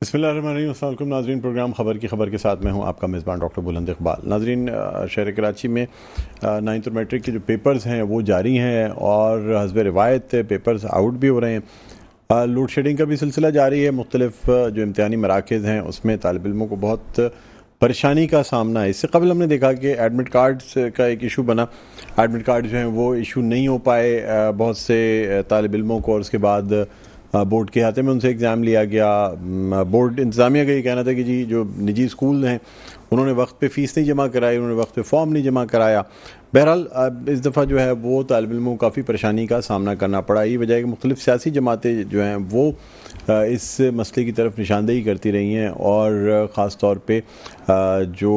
बिस्मिल्लाहिर्रहमानिर्रहीम, अस्सलाम वालेकुम नाज़रीन। प्रोग्राम खबर के साथ मैं हूं आपका मेज़बान डॉक्टर बुलंद इकबाल। नाज़रीन, शहर कराची में 9th और मैट्रिक के जो पेपर्स हैं वो जारी हैं और हस्ब रिवायत पेपर्स आउट भी हो रहे हैं। लोड शेडिंग का भी सिलसिला जारी है। मुख्तलिफ जो इम्तिहानी मराकज़ हैं उसमें तालिब इल्मों को बहुत परेशानी का सामना है। इससे कबल हमने देखा कि एडमिट कार्ड्स का एक इशू बना। एडमिट कार्ड जो हैं वो इशू नहीं हो पाए बहुत से तालिब इल्मों को, और उसके बाद बोर्ड के हाथे में उनसे एग्ज़ाम लिया गया। बोर्ड इंतज़ामिया का ये कहना था कि जी जो निजी स्कूल हैं उन्होंने वक्त पे फ़ीस नहीं जमा कराई, उन्होंने वक्त पे फॉर्म नहीं जमा कराया। बहरहाल इस दफ़ा जो है वो तालिब इल्मों को काफ़ी परेशानी का सामना करना पड़ा। ये वजह है कि मुख्तलिफ सियासी जमातें जो हैं वो इस मसले की तरफ निशानदेही करती रही हैं, और ख़ास तौर पे जो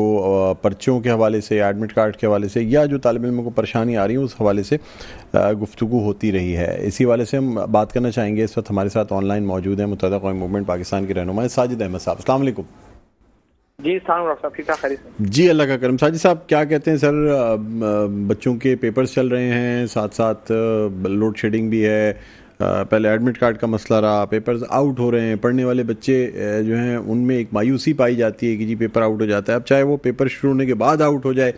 पर्चों के हवाले से, एडमिट कार्ड के हवाले से, या जो तालिब इल्मों को परेशानी आ रही है उस हवाले से गुफ्तगू होती रही है। इसी वाले से हम बात करना चाहेंगे। इस वक्त हमारे साथ ऑनलाइन मौजूद हैं मुत्तहदा क़ौमी मूवमेंट पाकिस्तान के रहनुमा साजिद अहमद साहब। अस्सलाम वालेकुम। जी साहब, ठीक ठाक खैरियत से? जी, अल्लाह का करम। साजिद साहब, क्या कहते हैं सर? बच्चों के पेपर्स चल रहे हैं, साथ साथ लोड शेडिंग भी है। पहले एडमिट कार्ड का मसला रहा, पेपर्स आउट हो रहे हैं। पढ़ने वाले बच्चे जो हैं उनमें एक मायूसी पाई जाती है कि जी पेपर आउट हो जाता है। अब चाहे वो पेपर शुरू होने के बाद आउट हो जाए,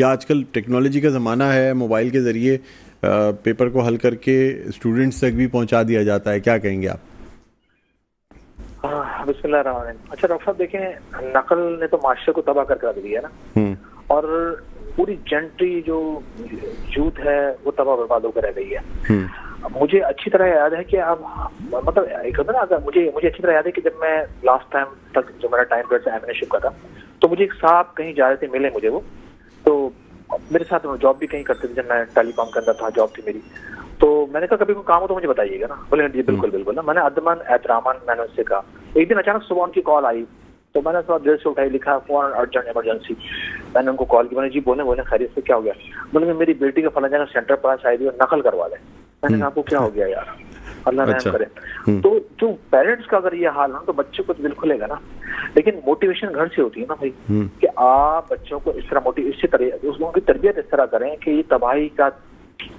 या आजकल टेक्नोलॉजी का ज़माना है, मोबाइल के ज़रिए पेपर को हल करके स्टूडेंट्स तक भी पहुंचा दिया जाता है। क्या कहेंगे आप? बिस्मिल्लाह। अच्छा डॉक्टर साहब, देखें, नकल ने तो माशरे को तबाह कर रख दिया ना, और पूरी जेंट्री जो यूथ है वो तबाह बर्बाद होकर रह गई है। मुझे अच्छी तरह याद है कि अब मतलब एक होता ना, अगर मुझे अच्छी तरह याद है कि जब मैं लास्ट टाइम तक जो मेरा टाइम पीरियड एमएनशिप का था, तो मुझे एक साहब कहीं जा रहे थे, मिले मुझे वो, तो मेरे साथ जॉब भी कहीं करते थे। जब मैं टेलीकॉम के अंदर था, जॉब थी मेरी, तो मैंने कहा कभी कोई काम हो तो मुझे बताइएगा ना। बोले जी बिल्कुल बिल्कुल ना। मैंने अदमन एहतरामन मैंने उससे कहा। एक दिन अचानक सुबह उनकी कॉल आई, तो मैंने थोड़ा देर से उठाई, लिखा फोन अर्जेंट इमरजेंसी। मैंने उनको कॉल की, मैंने जी बोले खैरियत से, क्या हो गया? बोले मेरी बेटी का फलाना जगह सेंटर पास आई और नकल करवा ले। मैंने कहा आपको क्या हो गया यार, अल्लाह रहम करे। तो जो पेरेंट्स का अगर ये हाल हो तो बच्चे को तो दिल खुलेगा ना, लेकिन मोटिवेशन घर से होती है ना भाई, कि आप बच्चों को इस तरह इसी तरह उनकी तरबियत इस तरह करें कि ये तबाही का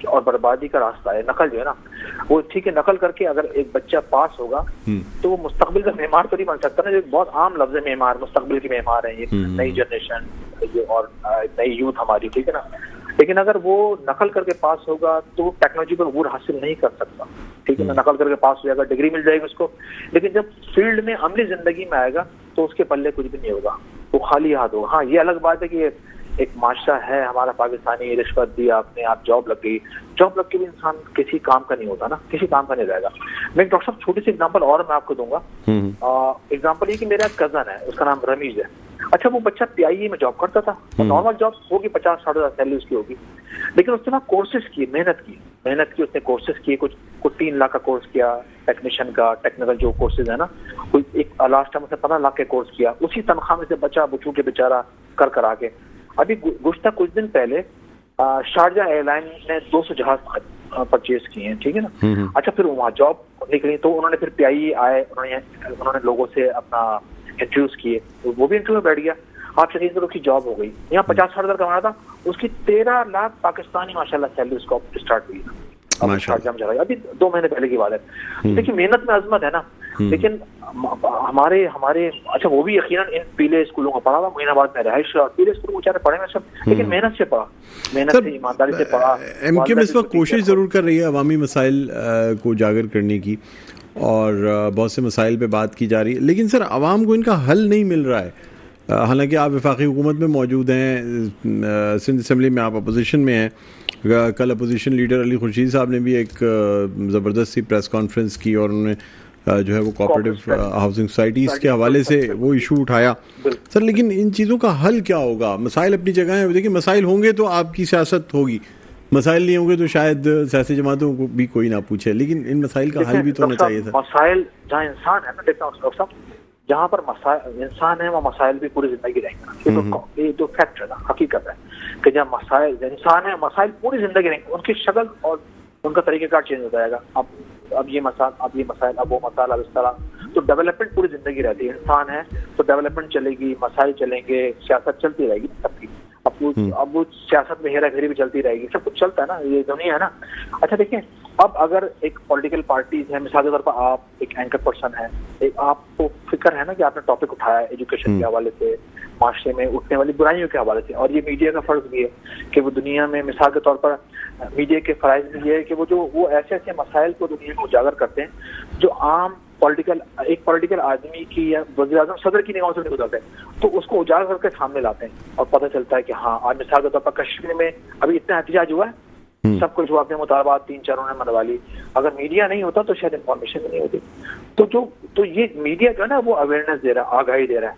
और बर्बादी का रास्ता है। नकल जो है ना, वो ठीक है, नकल करके अगर एक बच्चा पास होगा तो वो मुस्तकबिल का मेहमान तो नहीं बन सकता ना। जो बहुत आम लफ्ज है मेहमान, मुस्तकबिल की मेहमान है ये नई जनरेशन और नई यूथ हमारी, ठीक है ना। लेकिन अगर वो नकल करके पास होगा तो टेक्नोलॉजी पर अबूर हासिल नहीं कर सकता, ठीक है ना। नकल करके पास हो जाएगा, डिग्री मिल जाएगी उसको, लेकिन जब फील्ड में अमली जिंदगी में आएगा तो उसके पल्ले कुछ भी नहीं होगा, वो खाली हाथ होगा। हाँ, ये अलग बात है कि एक माशरा है हमारा पाकिस्तानी, रिश्वत दी आपने, आप जॉब लग गई, जॉब लग के भी इंसान किसी काम का नहीं होता ना, किसी काम का नहीं रहेगा। मैं एक डॉक्टर साहब छोटी सी एग्जांपल और मैं आपको दूंगा। एग्जांपल ये कि मेरा कजन है, उसका नाम रमीज है। अच्छा, वो बच्चा पीआईई में जॉब करता था, नॉर्मल जॉब होगी, 50-60 हज़ार सैलरी उसकी होगी, लेकिन उसने ना कोर्सेज किए, मेहनत की उसने कोर्सेज किए, कुछ 3 लाख का कोर्स किया टेक्नीशियन का, टेक्निकल जो कोर्सेज है ना, कोई एक लास्ट टाइम उसने 15 लाख के कोर्स किया, उसी तनख्वाह में से बचा बुचू के बेचारा कर आके। अभी गुज़श्ता कुछ दिन पहले शारजा एयरलाइन ने 200 जहाज परचेज किए हैं, ठीक है ना। अच्छा, फिर वहाँ जॉब निकली तो उन्होंने फिर पीआईई आए, उन्होंने लोगों से अपना इंटरव्यूज किए, तो वो भी इंटरव्यू बैठ गया। आप चलिए तो उसकी जॉब हो गई। यहाँ 50-60 हज़ार कमाना था, उसकी 13 लाख पाकिस्तानी माशाल्लाह सैलरी उसको स्टार्ट हुई। अभी 2 महीने पहले की बात है। देखिए, मेहनत में अजमत है ना, लेकिन हमारे अच्छा, वो भी यकीनन इन पीले स्कूलों का पढ़ा था, महीनाबाद में रहाइश, पीले स्कूल बेचारे पढ़े में सब, लेकिन मेहनत से पढ़ा, मेहनत से, ईमानदारी से पढ़ा। एमक्यूएम इस वक्त कोशिश ज़रूर कर रही है अवामी मसाइल को उजागर करने की, और बहुत से मसाइल पे बात की जा रही है, लेकिन सर आवाम को इनका हल नहीं मिल रहा है। हालांकि आप वफाकी हुकूमत में मौजूद हैं, सिंध असम्बली में आप अपोजिशन में हैं। कल अपोजिशन लीडर अली खुर्शीद साहब ने भी एक ज़बरदस्त सी प्रेस कॉन्फ्रेंस की, और उन्होंने जो है वो कोऑपरेटिव हाउसिंग सोसाइटीज़ के हवाले से वो इशू उठाया। सर, लेकिन इन चीज़ों का हल क्या होगा? मसाइल अपनी जगह है, देखिए मसाइल होंगे तो आपकी सियासत होगी, मसाइल नहीं होंगे तो शायद सियासी जमातों को भी कोई ना पूछे, लेकिन इन मसाइल का हल भी तो होना चाहिए सर। मसाइल जहाँ इंसान है ना, देखना डॉक्टर साहब, जहाँ पर इंसान है वहाँ मसाइल भी पूरी जिंदगी रहेंगे। ये तो फैक्ट है ना, हकीकत है कि जहाँ मसाइल इंसान है, मसाइल पूरी जिंदगी रहेंगे। उनकी शक्ल और उनका तरीक़ेकार चेंज हो जाएगा। अब ये मसाइल, अब वो मसाइल, अब इस तरह, तो डेवलपमेंट पूरी जिंदगी रहती है। इंसान है तो डेवलपमेंट चलेगी, मसाइल चलेंगे, सियासत चलती रहेगी सबकी। अब वो सियासत में हेरा फेरी भी चलती रहेगी, सब कुछ चलता है ना, ये दुनिया है ना। अच्छा देखिए, अब अगर एक पॉलिटिकल पार्टी है, मिसाल के तौर पर आप एक एंकर पर्सन है, एक आपको फिक्र है ना कि आपने टॉपिक उठाया एजुकेशन के हवाले से, माशरे में उठने वाली बुराइयों के हवाले से, और ये मीडिया का फर्ज भी है कि वो दुनिया में, मिसाल के तौर पर मीडिया के फराइज भी है कि वो ऐसे ऐसे मसाइल को दुनिया में उजागर करते हैं जो आम एक पॉलिटिकल आदमी की या वज़ीर आज़म सदर की निगाहों से नहीं गुजरते, तो उसको उजागर करके सामने लाते हैं और पता चलता है कि हाँ, आज मिसाल के तौर पर कश्मीर में अभी इतना एहतजाज हुआ है, सब कुछ हुआ, अपने मुतालबात 3-4 उन्होंने मनवा ली। अगर मीडिया नहीं होता तो शायद इंफॉर्मेशन नहीं होती। तो ये मीडिया जो है ना, वो अवेयरनेस दे रहा है, आगाही दे रहा है,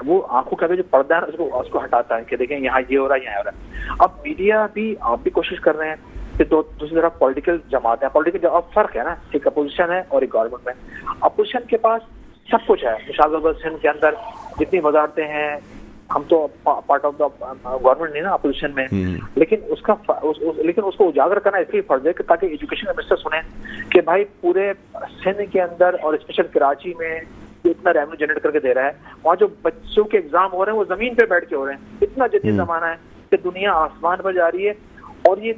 वो आंखों का जो पर्दा है उसको हटाता है कि देखें यहाँ ये हो रहा है, यहाँ हो रहा है। अब मीडिया भी, आप भी कोशिश कर रहे हैं कि दूसरी तरफ पॉलिटिकल जमात है, पॉलिटिकल अब फर्क है ना, एक अपोजिशन है और एक गवर्नमेंट में। अपोजिशन के पास सब कुछ है, मिसाल सिंध के अंदर जितनी वजारतें हैं, हम तो पार्ट ऑफ द गवर्नमेंट नहीं ना, अपोजिशन में, लेकिन उसको उजागर करना इसलिए फर्ज है कि ताकि एजुकेशन मिनिस्टर सुने कि भाई पूरे सिंध के अंदर और स्पेशल कराची में इतना रेवेन्यू जनरेट करके दे रहा है, वहाँ जो बच्चों के एग्जाम हो रहे हैं वो जमीन पे बैठ के हो रहे हैं। इतना जदीद जमाना है कि दुनिया आसमान पर जा रही है, और ये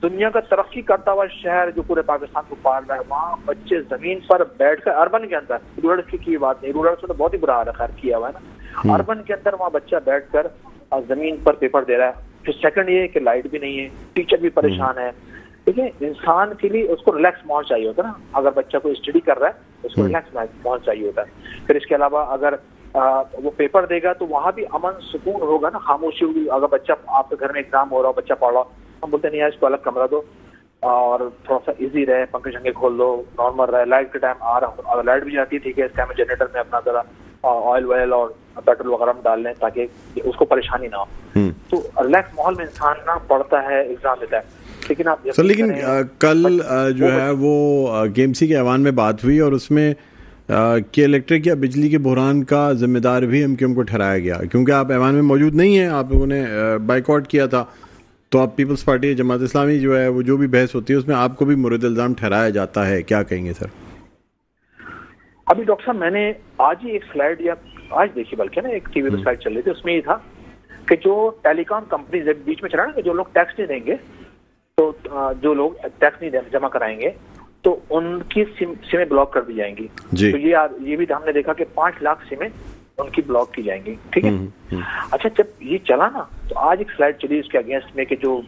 दुनिया का तरक्की करता हुआ शहर जो पूरे पाकिस्तान को पाल रहा है, वहाँ बच्चे जमीन पर बैठकर, अर्बन के अंदर, रूरल की बात नहीं, रूरल से तो बहुत ही बुरा हाल खैर किया हुआ है ना, अर्बन के अंदर वहाँ बच्चा बैठकर जमीन पर पेपर दे रहा है। फिर सेकंड ये कि लाइट भी नहीं है, टीचर भी परेशान है। देखिए, इंसान के लिए उसको रिलैक्स माहौल चाहिए होता है ना, अगर बच्चा कोई स्टडी कर रहा है उसको रिलैक्स माहौल चाहिए होता है। फिर इसके अलावा अगर वो पेपर देगा तो वहाँ भी अमन सुकून होगा ना, खामोशी होगी। अगर बच्चा, आपके घर में एग्जाम हो रहा हो, बच्चा पढ़ रहा हो, हम बोलते नहीं है इसको अलग कमरा दो और थोड़ा सा इजी रहे, पंखे शंखे खोल दो, नॉर्मल रहे, लाइट के टाइम आ रहा हो, अगर लाइट भी जाती है ठीक है, इस टाइम में जनरेटर में अपना जरा ऑयल वॉयल और पेट्रोल वगैरह डाल लें ताकि उसको परेशानी ना हो। तो रिलैक्स माहौल में इंसान ना पढ़ता है, एग्जाम देता है। लेकिन आप सर, लेकिन कल जो है वो केएमसी के ऐवान में बात हुई और उसमें कि इलेक्ट्रिक या बिजली के बहरान का जिम्मेदार भी एमक्यूएम को ठहराया गया, क्योंकि आप ऐवान में मौजूद नहीं हैं, आप लोगों ने बाइकआउट किया था, तो आप पीपल्स पार्टी जमात इस्लामी जो है वो जो भी बहस होती है उसमें आपको भी मुर्द इल्ज़ाम ठहराया जाता है, क्या कहेंगे सर? अभी डॉक्टर साहब, मैंने आज ही एक स्लाइड, या आज देखी बल्कि ना, एक टीवी पे स्लाइड चल रही थी, उसमें ये था कि जो टेलीकॉम कंपनीज बीच में चला ना, जो लोग टैक्स नहीं देंगे, तो जो लोग टैक्स नहीं जमा कराएंगे तो उनकी सिमें ब्लॉक कर दी जाएंगी। तो ये भी हमने देखा कि 5 लाख सिमें उनकी ब्लॉक की जाएंगी, ठीक है। अच्छा, जब ये चला ना, तो आज एक स्लाइड चली उसके अगेंस्ट में कि जो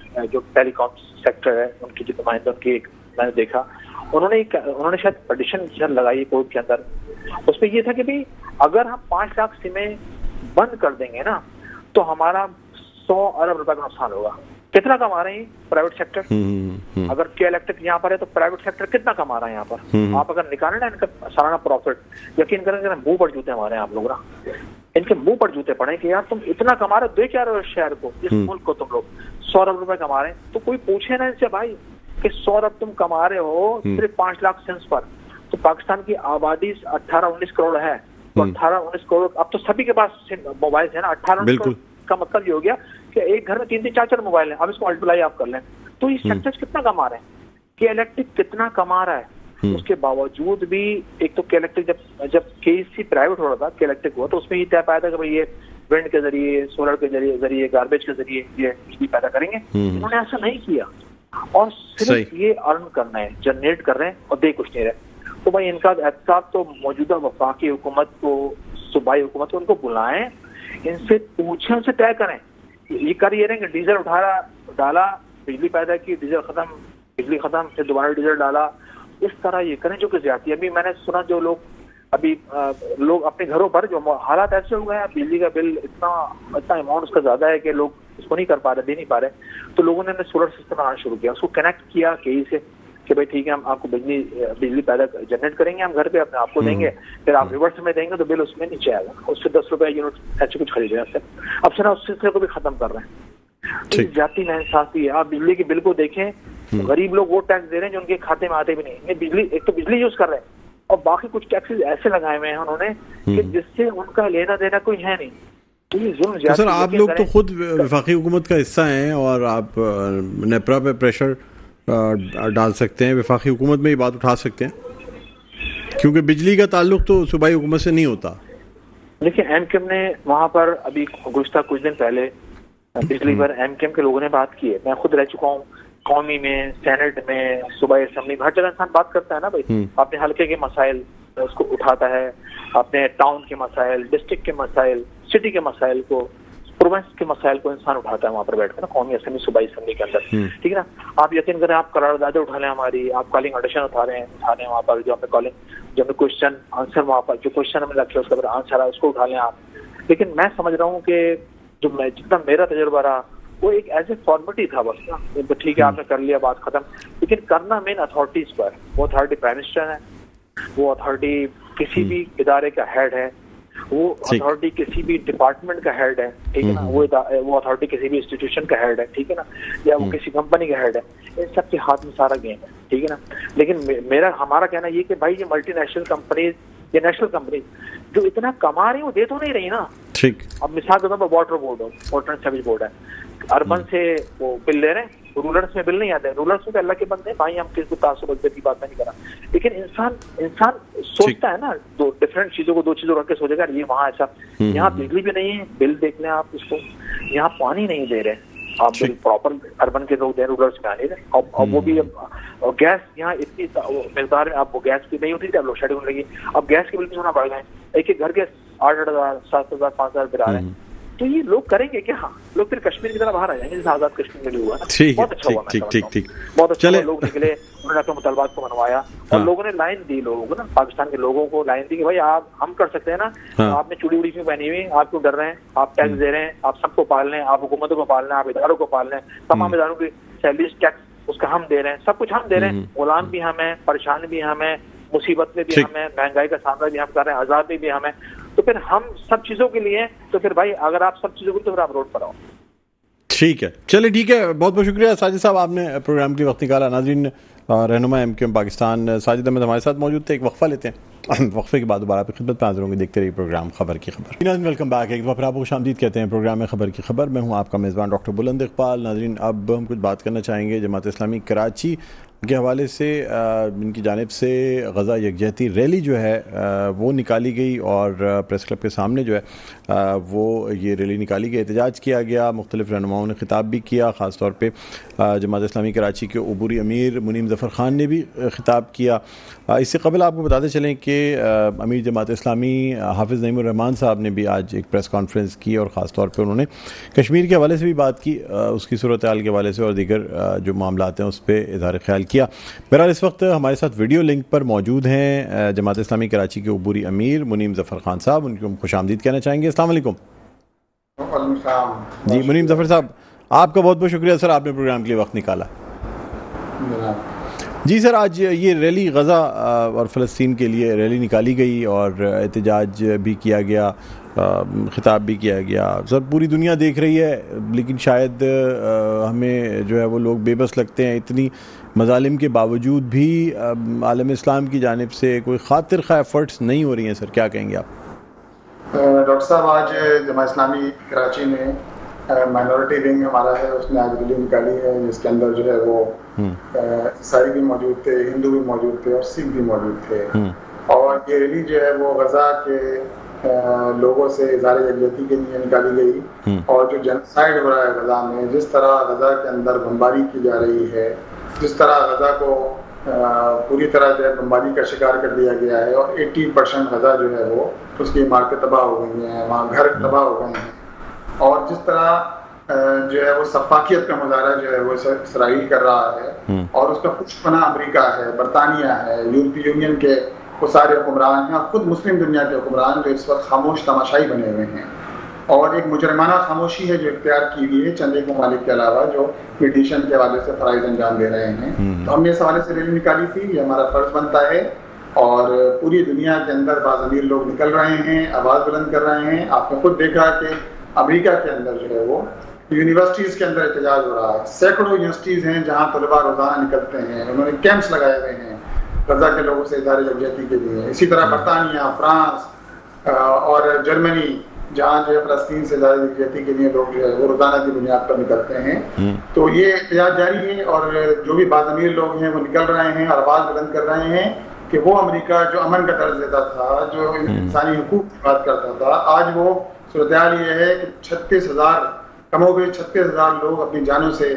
टेलीकॉम सेक्टर है उनकी जो नुमाइंदों की, मैंने देखा उन्होंने शायद पिटीशन लगाई कोर्ट के अंदर, उसमें ये था कि भाई अगर हम 5 लाख सिमें बंद कर देंगे ना तो हमारा 100 अरब रुपए का नुकसान होगा। कितना कमा रहे हैं प्राइवेट सेक्टर? अगर के इलेक्ट्रिक यहाँ पर है तो प्राइवेट सेक्टर कितना कमा रहा है यहाँ पर? आप अगर निकालें ना इनका सालाना प्रॉफिट, यकीन करें मुंह पर जूते हमारे आप लोग ना, इनके मुंह पर जूते पड़े कि यार तुम इतना कमा रहे हो, दे क्या रहे हो शहर को, इस मुल्क को, तुम लोग 100 अरब रुपए कमा रहे हैं। तो कोई पूछे ना इनसे भाई कि 100 अरब तुम कमा रहे हो सिर्फ 5 लाख सेंस पर, तो पाकिस्तान की आबादी 18-19 करोड़ है, तो 18-19 करोड़, अब तो सभी के पास मोबाइल है ना, 18-19 करोड़ का मतलब ये हो गया कि एक घर में 3-3, 4-4 मोबाइल है। अब इसको मल्टीप्लाई आप कर लें तो ये सेक्टर कितना कमा रहे हैं, के इलेक्ट्रिक कितना कमा रहा है। उसके बावजूद भी, एक तो के इलेक्ट्रिक जब केसी प्राइवेट हो रहा था, के इलेक्ट्रिक हुआ, तो उसमें ये तय पाया था कि भाई ये विंड के जरिए, सोलर के जरिए, गार्बेज के जरिए ये बिजली पैदा करेंगे। इन्होंने ऐसा नहीं किया और सिर्फ ये अर्न करना है, जनरेट कर रहे हैं और दे कुछ नहीं रहे। तो भाई इनका एहतसाब तो मौजूदा वफाकी हुकूमत को, सूबाई हुकूमत को, उनको बुलाएं, इनसे पूछें, उनसे तय करें। ये कर ये रहे कि डीजल डाला, बिजली पैदा की, डीजल खत्म, बिजली खत्म, फिर दोबारा डीजल डाला, इस तरह ये करें जो कि ज्यादा। अभी मैंने सुना जो लोग लोग अपने घरों पर जो हालात ऐसे हो गए हैं, बिजली का बिल इतना अमाउंट उसका ज्यादा है कि लोग उसको नहीं कर पा रहे, दे नहीं पा रहे, तो लोगों ने सोलर सिस्टम बनाना शुरू किया, उसको कनेक्ट किया केई से कि भाई ठीक है, हम आपको बिजली पैदा जनरेट करेंगे, हम घर पे अपने आपको देंगे, फिर आप रिवर्स में देंगे तो बिल उसमें नीचे आएगा, उससे 10 रुपए यूनिट ऐसे कुछ खरीद रहे हैं। अब से ना उस सिलसिले को भी खत्म कर रहे हैं। जाती नाइंसाफी है। आप बिजली के बिल को देखें, गरीब लोग वो टैक्स दे रहे हैं जो उनके खाते में आते भी नहीं। बिजली, एक तो बिजली यूज कर रहे हैं और बाकी कुछ टैक्सेस ऐसे लगाए हुए हैं उन्होंने कि जिससे उनका लेना देना कोई है नहीं। तो सर, आप लोग तो खुद वफाकी हुकूमत का हिस्सा हैं और आप नेपरा पे प्रेशर डाल सकते हैं, वफाकी हुकूमत में ये बात उठा सकते हैं, क्योंकि बिजली का ताल्लुक तो सूबाई हुकूमत से नहीं होता। देखिए, एमक्यूएम ने वहाँ पर अभी गुज़श्ता कुछ दिन पहले बिजली पर एमक्यूएम के लोगों ने बात की है। मैं खुद रह चुका हूँ कौमी में, सेनेट में, सूबाई असेंबली में, हर जगह इंसान बात करता है ना भाई, अपने हल्के के मसाइल उसको उठाता है, अपने टाउन के मसाइल, डिस्ट्रिक्ट के मसाइल, सिटी के मसाइल को, प्रोविंस के मसाइल को इंसान उठाता है वहाँ पर बैठकर ना, कौमी असेंबली, सूबाई असेंबली के अंदर, ठीक है ना। आप यकीन करें, आप करारदादें उठा लें हमारी, आप कॉलिंग ऑडिशन उठा रहे हैं वहाँ पर, जो हमें कॉलिंग, जो हमें क्वेश्चन आंसर, वहाँ पर जो क्वेश्चन हमें रखे उसका आंसर है उसको उठा लें आप। लेकिन मैं समझ रहा हूँ कि जितना मेरा तजुर्बा रहा वो एक एज ए फॉर्मेलिटी था बस ना, तो ठीक है आपने कर लिया, बात खत्म। लेकिन करना मेन अथॉरिटीज पर, वो अथॉरिटी प्राइम मिनिस्टर है, वो अथॉरिटी किसी भी इदारे का हेड है, वो अथॉरिटी किसी भी डिपार्टमेंट का हेड है, ठीक है ना, वो अथॉरिटी किसी भी इंस्टीट्यूशन का हेड है, ठीक है ना, या वो किसी कंपनी का हेड है, इन सब के हाथ में सारा गेम है, ठीक है ना। लेकिन हमारा कहना ये कि भाई ये मल्टीनेशनल कंपनीज, ये नेशनल कंपनीज जो इतना कमा रही है वो दे तो नहीं रही ना। ठीक, अब मिसाल के तौर पर वाटर बोर्ड हो, वाटर एंड सीवेज बोर्ड है, अर्बन से वो बिल ले रहे हैं, रूरल्स में बिल नहीं आते, रूरल्स में अल्लाह के बंदे भाई, हम किसी को तासुब की बात नहीं कर रहा, लेकिन इंसान सोचता है ना, दो डिफरेंट चीजों को, दो चीजों रख के सोचेगा ये वहाँ ऐसा, यहाँ बिजली भी नहीं है, बिल देख लें आप इसको, यहाँ पानी नहीं दे रहे आप, बिल प्रॉपर अर्बन के लोग दे, रूरल्स में आ नहीं रहे, और वो भी और गैस यहाँ इतनी मिकदार में, अब वो गैस भी नहीं होती थी, अब लोड शेडिंग होने लगी, अब गैस के बिल भी होना बढ़ गए, एक घर के 8,000, 7,000, 5,000 बिल आ रहे हैं। तो ये लोग करेंगे क्या? हाँ, लोग फिर कश्मीर की तरह बाहर आ जाएंगे, जैसे आजाद कश्मीर में भी हुआ ना। बहुत अच्छा हुआ, ठीक, बहुत अच्छा हुआ, लोग निकले, उन्होंने अपने मुतालबात को मनवाया, और लोगों ने लाइन दी, लोगों को ना, पाकिस्तान के लोगों को लाइन दी कि भाई हम कर सकते हैं ना, आपने चूड़ी उड़ी क्यों पहनी हुई, आप क्यों डर रहे हैं, आप टैक्स दे रहे हैं, आप सबको पाल रहे हैं, आप हुकूमतों को पाल रहे हैं, आप इदारों को पाल रहे हैं, तमाम इदारों की सैलरीज टैक्स उसका हम दे रहे हैं, सब कुछ हम दे रहे हैं, गुलाम भी हम है, परेशान भी हम है, मुसीबत में भी हम है, महंगाई का सामना भी हम कर रहे हैं, आजादी भी हम है, तो फिर हम सब चीजों के लिए, तो फिर भाई अगर आप सब चीजों के लिए, तो फिर आप रोड पर आओ। ठीक है, चलिए ठीक है, बहुत बहुत शुक्रिया साजिद साहब, आपने प्रोग्राम के वक्त निकाला। नाज़रीन, रहनुमा MQM पाकिस्तान साजिद अहमद हमारे साथ मौजूद थे। एक वक्फा लेते हैं, वक्फे के बाद दोबारा आपकी खिदमत में हाजिर होंगे। देखते रहिए प्रोग्राम खबर की खबर। वेलकम बैक, एक बार फिर आपको खुशामदीद कहते हैं प्रोग्राम में खबर की खबर। मैं हूँ आपका मेज़बान डॉक्टर बुलंद इकबाल। नाज़रीन, अब हम कुछ बात करना चाहेंगे जमात इस्लामी कराची के हवाले से। इनकी जानिब से गज़ा यकजहती रैली जो है वो निकाली गई, और प्रेस क्लब के सामने जो है वो ये रैली निकाली गई, एहतजाज किया गया, मुख्तलिफ रहनुमाओं ने खिताब भी किया, ख़ास तौर पे जमात इस्लामी कराची के अबूरी अमीर मुनीम ज़फ़र ख़ान ने भी खिताब किया। इससे कबल आपको बताते चलें कि अमीर जमात इस्लामी हाफिज़ नईमुर रहमान साहब ने भी आज एक प्रेस कॉन्फ्रेंस की, और ख़ास तौर पे उन्होंने कश्मीर के हवाले से भी बात की, उसकी सूरत हाल के हवाले से और दीगर जो मामलात हैं उस पर इज़हार ख्याल किया। बहरहाल इस वक्त हमारे साथ वीडियो लिंक पर मौजूद हैं जमात इस्लामी कराची के अबूरी अमीर मुनीम ज़फ़र ख़ान साहब, उनको हम खुशामदीद कहना चाहेंगे। अस्सलाम वालेकुम जी मुनीम ज़फ़र साहब, आपका बहुत बहुत शुक्रिया सर, आपने प्रोग्राम के लिए वक्त निकाला। जी सर, आज ये रैली गज़ा और फ़लस्तीन के लिए रैली निकाली गई, और एहतजाज भी किया गया, खिताब भी किया गया। सर, पूरी दुनिया देख रही है, लेकिन शायद हमें जो है वो लोग बेबस लगते हैं, इतनी मज़ालिम के बावजूद भी आलम इस्लाम की जानिब से कोई खातिर खा एफर्ट्स नहीं हो रही हैं। सर, क्या कहेंगे आप? डॉक्टर साहब, आज जमात इस्लामी कराची में माइनॉरिटी विंग हमारा है, उसने आज रैली निकाली है, जिसके अंदर जो है वो ईसाई भी मौजूद थे, हिंदू भी मौजूद थे, और सिख भी मौजूद थे। और ये रैली जो है वो गजा के लोगों से इज़हार यकजहती के लिए निकाली गई, और जो जेनोसाइड हो रहा है गजा में, जिस तरह गजा के अंदर बमबारी की जा रही है, जिस तरह गजा को पूरी तरह जो है बमबारी का शिकार कर दिया गया है, और 80% गजा जो है वो उसकी इमारतें तबाह हो गई हैं, वहाँ घर तबाह हो गए हैं, और जिस तरह जो है वो सफाकियत का मुजाहरा जो है वो इसराइल कर रहा है, और उसका पुष्पना अमेरिका है, बरतानिया है, यूरोपीय यूनियन के वो सारे हुक्मरान हैं, और खुद मुस्लिम दुनिया के हुक्मरान जो इस वक्त खामोश तमाशाई बने हुए हैं, और एक मुजरमाना खामोशी है जो इख्तियार की हुई है चंद एक ममालिक के अलावा, जो मीडिएशन के हवाले से फराइज अंजाम दे रहे हैं। तो हमने इस हवाले से रैली निकाली थी, ये हमारा फर्ज बनता है, और पूरी दुनिया के अंदर बाज़मीर लोग निकल रहे हैं, आवाज़ बुलंद कर रहे हैं। आपने खुद देखा कि अमेरिका के अंदर जो है वो यूनिवर्सिटीज़ के अंदर एहतजाज हो रहा है, सैकड़ों यूनिवर्सिटीज़ हैं जहाँ तलबा रोज़ाना निकलते हैं, उन्होंने कैंप्स लगाए हुए हैं गजा के लोगों से इज़हार यकजहती के लिए। इसी तरह बरतानिया, फ्रांस और जर्मनी, जहाँ जो है फ़लस्तीन से इज़हार यकजहती के लिए लोग जो है वो रोज़ाना की बुनियाद पर निकलते हैं। तो ये एहतजाज जारी है, और जो भी बाज़मीर लोग हैं वो निकल रहे हैं और आवाज़ बुलंद कर रहे हैं कि वो अमेरिका जो अमन का तर्ज देता था, जो इंसानी हुकूक की बात करता था, आज वो सूरत हाल ये है कि 36,000 कमोबेश 36,000 लोग अपनी जानों से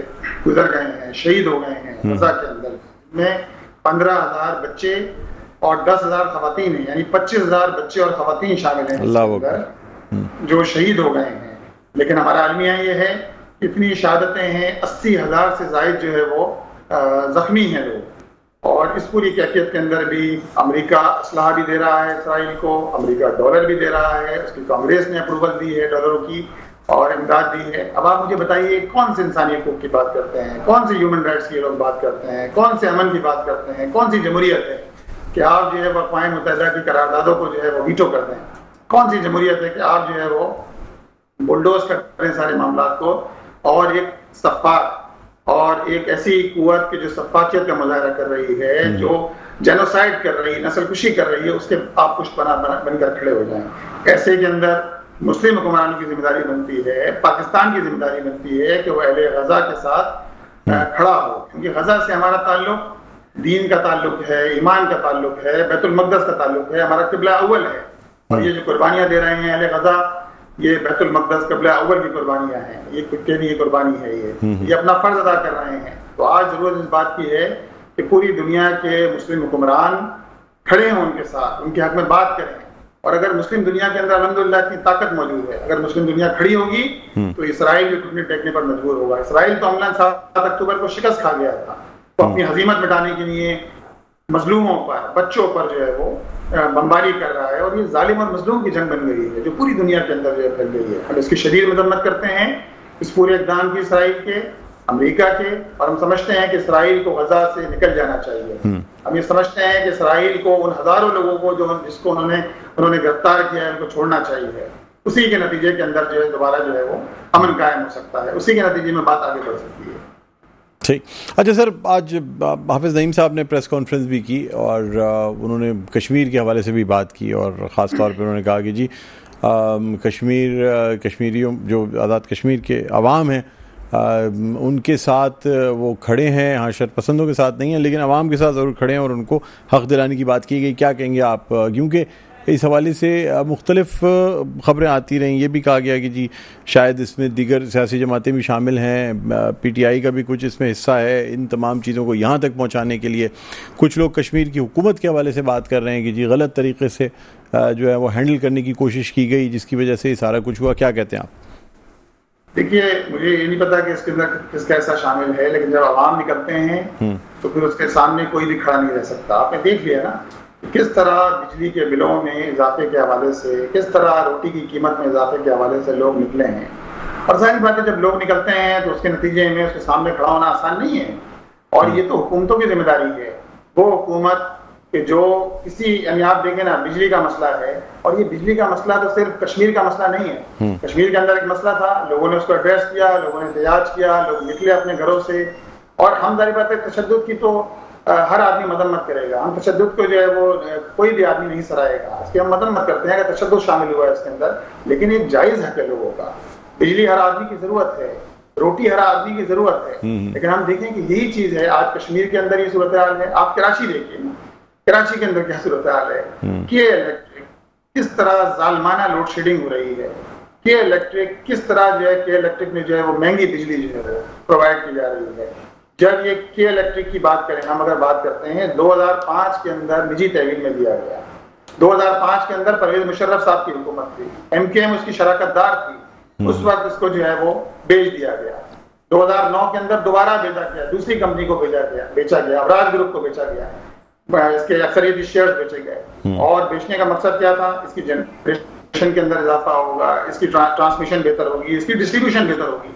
गुजर गए हैं, शहीद हो गए हैं गजा के अंदर, में 15,000 बच्चे और 10,000 खवातीन हैं, यानी 25,000 बच्चे और खवातीन शामिल हैं जो शहीद हो गए हैं। लेकिन हमारा अलमिया ये है, इतनी शहादतें हैं, 80,000 से जायद जो है वो जख्मी हैं लोग। और इस पूरी कैफियत के अंदर भी अमेरिका असलाह भी दे रहा है इसराइल को, अमेरिका डॉलर भी दे रहा है, उसकी कांग्रेस ने अप्रूवल दी है डॉलरों की और इमदाद दी है। अब आप मुझे बताइए, कौन से इंसानी हकूक की बात करते हैं, कौन से ह्यूमन राइट्स की लोग बात करते हैं, कौन से अमन की बात करते हैं, कौन सी जमहूरियत है कि आप जो है वो अक़वाम मुत्तहिदा की करारदादों को जो है वो वीटो कर दें? कौन सी जमहूरियत है कि आप जो है वो बुलडोज कर रहे सारे मामला को, और एक सफ़ाक और एक ऐसी कुव्वत की जो सफ़ाकियत का मुजाहरा कर रही है, जो जेनोसाइड कर रही है, नस्ल कुशी कर रही है, उसके आप पुष्पना बनकर खड़े हो जाएं। ऐसे के अंदर मुस्लिम हुक्मरानों की जिम्मेदारी बनती है, पाकिस्तान की जिम्मेदारी बनती है कि वो अहले गजा के साथ खड़ा हो, क्योंकि गजा से हमारा ताल्लुक दीन का ताल्लुक है, ईमान का ताल्लुक है, बैतुल मक़दस का ताल्लुक है, हमारा क़िबला अव्वल है। और ये जो कुर्बानियां दे रहे हैं अहले गजा, ये बैतुल मक़दस क़िबला अव्वल की कुर्बानियां हैं, ये खुद के लिए कुर्बानी है, ये अपना फर्ज अदा कर रहे हैं। तो आज जरूरत इस बात की है कि पूरी दुनिया के मुस्लिम हुक्मरान खड़े हों उनके साथ, उनके हक में बात करें। और अगर मुस्लिम दुनिया के अंदर अल्हम्दुलिल्लाह इतनी ताकत मौजूद है, अगर मुस्लिम दुनिया खड़ी होगी तो इसराइल भी घुटने टेकने पर मजबूर होगा। इसराइल तो अमलन 7 अक्टूबर को शिकस्त खा गया था, तो अपनी हजीमत मिटाने के लिए मजलूमों पर, बच्चों पर जो है वो बमबारी कर रहा है, और ये जालिम और मजलूम की जंग बन गई है जो पूरी दुनिया के अंदर जो है फैल गई है। हम इसकी शदीद मजम्मत करते हैं इस पूरे इक़दाम की, इसराइल के, अमेरिका के, और हम समझते हैं कि इसराइल को गजा से निकल जाना चाहिए। हम ये समझते हैं कि इसराइल को उन हजारों लोगों को जिसको उन्होंने गिरफ्तार किया है, उनको छोड़ना चाहिए। उसी के नतीजे के अंदर जो है दोबारा जो है वो अमन कायम हो सकता है, उसी के नतीजे में बात आगे बढ़ सकती है। ठीक। अच्छा सर, आज हाफिज़ नईम साहब ने प्रेस कॉन्फ्रेंस भी की और उन्होंने कश्मीर के हवाले से भी बात की, और ख़ास तौर पे उन्होंने कहा कि जी कश्मीरियों जो आज़ाद कश्मीर के अवाम हैं उनके साथ वो खड़े हैं, हाँ शर्त पसंदों के साथ नहीं है लेकिन अवाम के साथ ज़रूर खड़े हैं, और उनको हक़ दिलाने की बात की गई। क्या कहेंगे आप, क्योंकि इस हवाले से मुख्तलिफ ख़बरें आती रहीं, ये भी कहा गया कि जी शायद इसमें दीगर सियासी जमातें भी शामिल हैं, PTI का भी कुछ इसमें हिस्सा है। इन तमाम चीज़ों को यहाँ तक पहुँचाने के लिए कुछ लोग कश्मीर की हुकूमत के हवाले से बात कर रहे हैं कि जी गलत तरीके से जो है वो हैंडल करने की कोशिश की गई, जिसकी वजह से ये सारा कुछ हुआ। क्या कहते हैं आप? देखिए, मुझे ये नहीं पता कि इसके अंदर किसका ऐसा शामिल है, लेकिन जब आवाम निकलते हैं तो फिर उसके सामने कोई भी खड़ा नहीं रह सकता। आपने देख लिया ना किस तरह बिजली के बिलों में इजाफे के हवाले से, किस तरह रोटी की कीमत में इजाफे के हवाले से लोग निकले हैं। और जाहिर बात है जब लोग निकलते हैं तो उसके नतीजे में उसके सामने खड़ा होना आसान नहीं है। और ये तो हुकूमतों की जिम्मेदारी है, वो हुकूमत कि जो किसी, यानी आप देखें ना, बिजली का मसला है, और ये बिजली का मसला तो सिर्फ कश्मीर का मसला नहीं है। कश्मीर के अंदर एक मसला था, लोगों ने उसको एड्रेस किया, लोगों ने एहतजाज किया, लोग निकले अपने घरों से। और हम जाहिर बात है तशद्दुद की तो हर आदमी मजम्मत करेगा, हम तशद्दुद को जो है वो कोई भी आदमी नहीं सराहेगा, इसकी हम मजम्मत करते हैं कि तशद्दुद शामिल हुआ है इसके अंदर, लेकिन एक जायज हक है लोगों का। बिजली हर आदमी की जरूरत है, रोटी हर आदमी की जरूरत है, लेकिन हम देखें कि यही चीज है आज कश्मीर के अंदर ये सूरत हाल है। आप कराची देखिए, कराची के अंदर क्या सूरत हाल है कि इलेक्ट्रिक किस तरह जालमाना लोड शेडिंग हो रही है, कि इलेक्ट्रिक किस तरह जो है कि इलेक्ट्रिक में जो है वो महंगी बिजली जो है प्रोवाइड की जा रही है। जब ये के इलेक्ट्रिक की बात करें, हम अगर बात करते हैं 2005 के अंदर निजी तहवील में दिया गया, 2005 के अंदर परवेज मुशर्रफ साहब की हुकूमत थी, MKM उसकी शराकतदार थी, उस वक्त इसको जो है वो बेच दिया गया। 2009 के अंदर दोबारा भेजा गया, दूसरी कंपनी को बेचा गया, अवराज ग्रुप को बेचा गया, इसके अक्सरियती शेयर्स बेचे गए। और बेचने का मकसद क्या था, इसकी जनरेशन के अंदर इजाफा होगा, इसकी ट्रांसमिशन बेहतर होगी, इसकी डिस्ट्रीब्यूशन बेहतर होगी।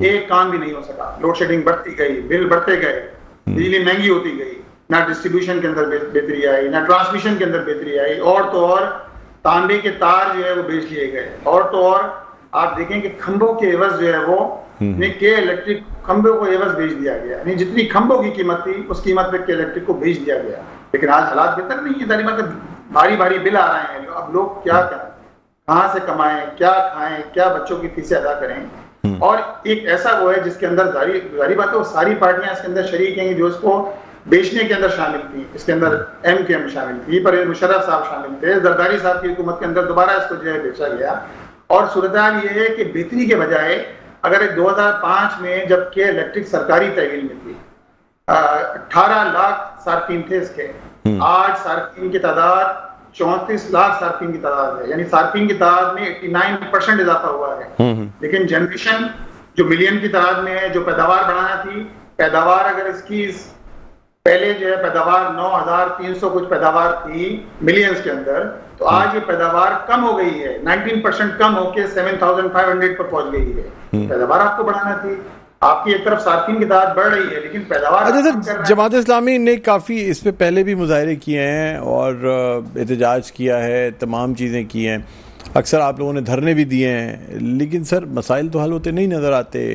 एक काम भी नहीं हो सका, लोड शेडिंग बढ़ती गई, बिल बढ़ते गए, बिजली महंगी होती गई, ना डिस्ट्रीब्यूशन के अंदर बेहतरी आई, ना ट्रांसमिशन के अंदर बेहतरी आई। और तो और तांबे के तार जो है वो बेच लिए गए। और तो और आप देखें कि खंभों के एवज जो है वो के इलेक्ट्रिक खंभों को एवज बेच दिया गया, यानी जितनी खंभों की कीमत थी उस कीमत पे के इलेक्ट्रिक को बेच दिया गया। लेकिन आज हालात बेहतर नहीं है, मतलब भारी भारी बिल आ रहे हैं, अब लोग क्या करें, कहाँ से कमाएं, क्या खाएं, क्या बच्चों की फीसें अदा करें। और एक ऐसा वो है जिसके अंदर जारी बात है, वो सारी पार्टियां इसके अंदर शरीक हैं जो इसको बेचने के अंदर शामिल थी। इसके अंदर MKM शामिल थी, परवेज मुशर्रफ साहब शामिल थे, जरदारी साहब की हुकूमत के अंदर दोबारा इसको जो है बेचा गया। और सूरत हाल ये है कि बेहतरी के बजाय अगर 2005 में जब के इलेक्ट्रिक सरकारी तहवील में थी, 18 लाख सार्फिन थे इसके, आज सार्फिन की तादाद 34 लाख सार्फिन की तादाद है, यानी सार्फिन की तादाद में 89% इजाफा हुआ है। लेकिन जनरेशन जो मिलियन की तादाद में है, जो पैदावार बढ़ाना थी, पैदावार अगर इसकी पहले जो है पैदावार 9,300 कुछ पैदावार थी मिलियंस के अंदर, तो आज ये पैदावार कम हो गई है, 19% कम होके 7,500 पर पहुंच गई है। पैदावार आपको बढ़ाना थी, आपकी एक तरफ सार्फिन की तादाद बढ़ रही है लेकिन पैदावार। अच्छा सर, जमात इस्लामी ने काफ़ी इस पे पहले भी मुजाहरे किए हैं और एहतजाज किया है, तमाम चीज़ें की हैं, अक्सर आप लोगों ने धरने भी दिए हैं, लेकिन सर मसाइल तो हल होते नहीं नज़र आते,